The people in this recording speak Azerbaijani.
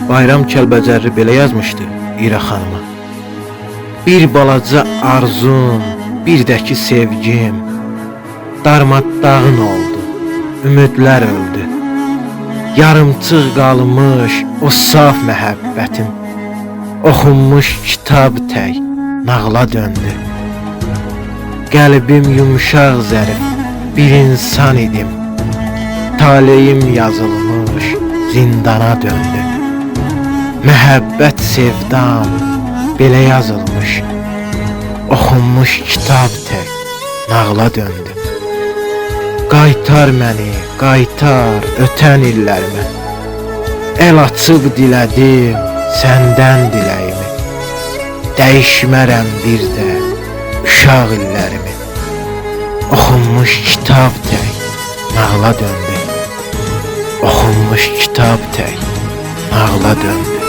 Bayram Kəlbəcərli belə yazmışdı İra xanıma. Bir balaca arzum, bir də ki sevgim, darmadağın oldu, ümidlər öldü. Yarımçıq qalmış o saf məhəbbətim, oxunmuş kitab tək nağla döndü. Qəlbim yumuşaq zərif bir insan idim, taleyim yazılmış zindana döndü. Məhəbbət sevdam belə yazılmış, oxunmuş kitab tək nağla döndü. Qaytar məni, qaytar ötən illərimə, el açıb dilədim səndən diləyimi. Dəyişmərəm bir də uşaq illərimi, oxunmuş kitab tək nağla döndü. Oxunmuş kitab tək nağla döndü.